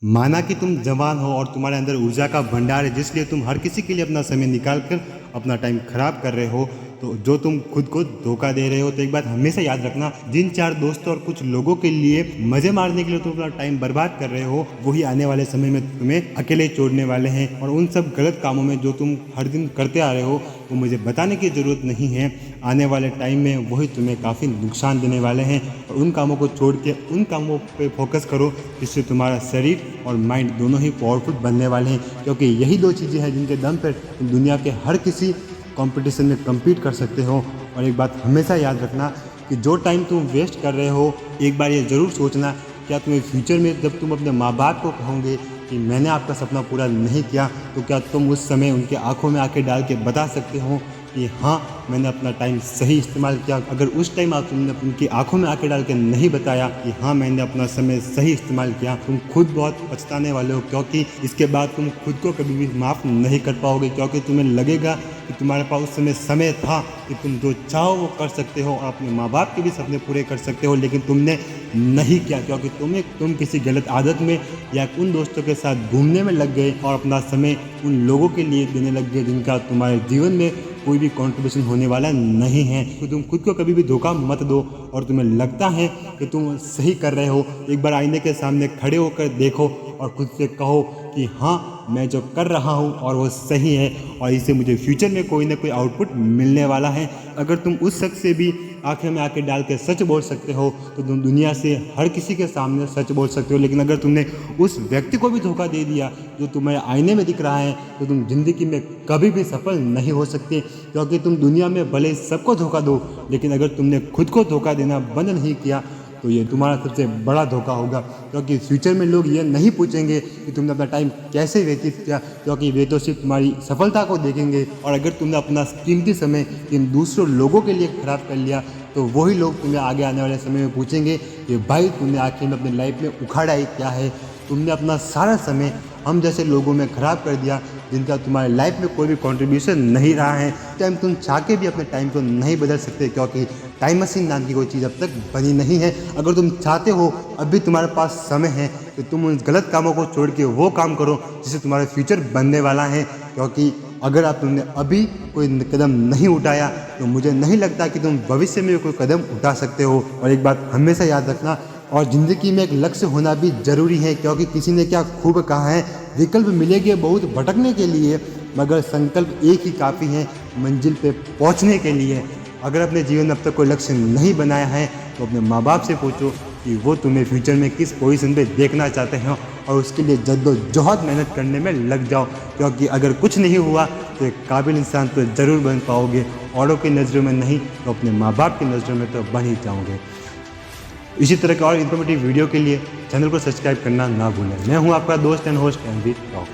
माना कि तुम जवान हो और तुम्हारे अंदर ऊर्जा का भंडार है, जिसलिए तुम हर किसी के लिए अपना समय निकाल कर अपना टाइम खराब कर रहे हो, तो जो तुम खुद को धोखा दे रहे हो। तो एक बात हमेशा याद रखना, जिन चार दोस्तों और कुछ लोगों के लिए मजे मारने के लिए तुम अपना टाइम बर्बाद कर रहे हो, वही आने वाले समय में तुम्हें अकेले छोड़ने वाले हैं। और उन सब गलत कामों में जो तुम हर दिन करते आ रहे हो, वो मुझे बताने की ज़रूरत नहीं है। आने वाले टाइम में वही तुम्हें काफ़ी नुकसान देने वाले हैं। और उन कामों को छोड़ के उन कामों पे फोकस करो जिससे तुम्हारा शरीर और माइंड दोनों ही पावरफुल बनने वाले हैं, क्योंकि यही दो चीज़ें हैं जिनके दम पर तुम दुनिया के हर किसी कंपटीशन में कम्पीट कर सकते हो। और एक बात हमेशा याद रखना कि जो टाइम तुम वेस्ट कर रहे हो, एक बार ये ज़रूर सोचना, क्या तुम्हें फ्यूचर में जब तुम अपने माँ बाप को कहोगे कि मैंने आपका सपना पूरा नहीं किया, तो क्या तुम उस समय उनके आंखों में आंखें डाल के बता सकते हो कि हाँ, मैंने अपना टाइम सही इस्तेमाल किया। अगर उस टाइम आप तुमने उनकी आंखों में आंखें डाल के नहीं बताया कि हाँ, मैंने अपना समय सही इस्तेमाल किया, तुम खुद बहुत पछताने वाले हो, क्योंकि इसके बाद तुम खुद को कभी भी माफ़ नहीं कर पाओगे। क्योंकि तुम्हें लगेगा कि तुम्हारे पास उस समय था कि तुम जो चाहो वो कर सकते हो और अपने माँ बाप के भी सपने पूरे कर सकते हो, लेकिन तुमने नहीं किया, क्योंकि तुम किसी गलत आदत में या उन दोस्तों के साथ घूमने में लग गए और अपना समय उन लोगों के लिए देने लग गए जिनका तुम्हारे जीवन में कोई भी कंट्रीब्यूशन होने वाला नहीं है। तो तुम खुद को कभी भी धोखा मत दो। और तुम्हें लगता है कि तुम सही कर रहे हो, एक बार आईने के सामने खड़े होकर देखो और खुद से कहो कि हाँ, मैं जो कर रहा हूँ और वो सही है और इससे मुझे फ्यूचर में कोई ना कोई आउटपुट मिलने वाला है। अगर तुम उस शख्स से भी आंखें में आंखें डाल के सच बोल सकते हो, तो तुम दुनिया से हर किसी के सामने सच बोल सकते हो। लेकिन अगर तुमने उस व्यक्ति को भी धोखा दे दिया जो तुम्हें आईने में दिख रहा है, तो तुम ज़िंदगी में कभी भी सफल नहीं हो सकते। क्योंकि तुम दुनिया में भले सबको धोखा दो, लेकिन अगर तुमने खुद को धोखा देना बंद नहीं किया, तो ये तुम्हारा सबसे बड़ा धोखा होगा। क्योंकि फ्यूचर में लोग ये नहीं पूछेंगे कि तुमने अपना टाइम कैसे व्यतीत किया, क्योंकि वे तो सिर्फ तुम्हारी सफलता को देखेंगे। और अगर तुमने अपना कीमती समय इन दूसरों लोगों के लिए खराब कर लिया, तो वही लोग तुम्हें आगे आने वाले समय में पूछेंगे कि भाई, तुमने आखिर में अपनी लाइफ में उखाड़ा ही क्या है। तुमने अपना सारा समय हम जैसे लोगों में ख़राब कर दिया जिनका तुम्हारे लाइफ में कोई भी कंट्रीब्यूशन नहीं रहा है। टाइम तुम चाह के भी अपने टाइम को नहीं बदल सकते, क्योंकि टाइम मशीन नाम की कोई चीज़ अब तक बनी नहीं है। अगर तुम चाहते हो, अभी तुम्हारे पास समय है, तो तुम उन गलत कामों को छोड़ के वो काम करो जिससे तुम्हारा फ्यूचर बनने वाला है। क्योंकि अगर आप तुमने अभी कोई कदम नहीं उठाया, तो मुझे नहीं लगता कि तुम भविष्य में कोई कदम उठा सकते हो। और एक बात हमेशा याद रखना, और ज़िंदगी में एक लक्ष्य होना भी ज़रूरी है। क्योंकि किसी ने क्या खूब कहा है, विकल्प मिलेंगे बहुत भटकने के लिए, मगर संकल्प एक ही काफ़ी है मंजिल पे पहुंचने के लिए। अगर अपने जीवन में अब तक कोई लक्ष्य नहीं बनाया है, तो अपने माँ बाप से पूछो कि वो तुम्हें फ्यूचर में किस पोजीशन पे देखना चाहते हैं, और उसके लिए जद्दोजहद मेहनत करने में लग जाओ। क्योंकि अगर कुछ नहीं हुआ, तो एक काबिल इंसान तो ज़रूर बन पाओगे। औरों की नज़रों में नहीं, तो अपने माँ बाप की नज़रों में तो बन ही जाओगे। इसी तरह के और इन्फॉर्मेटिव वीडियो के लिए चैनल को सब्सक्राइब करना ना भूलें। मैं हूं आपका दोस्त एंड होस्ट एमवी टॉक।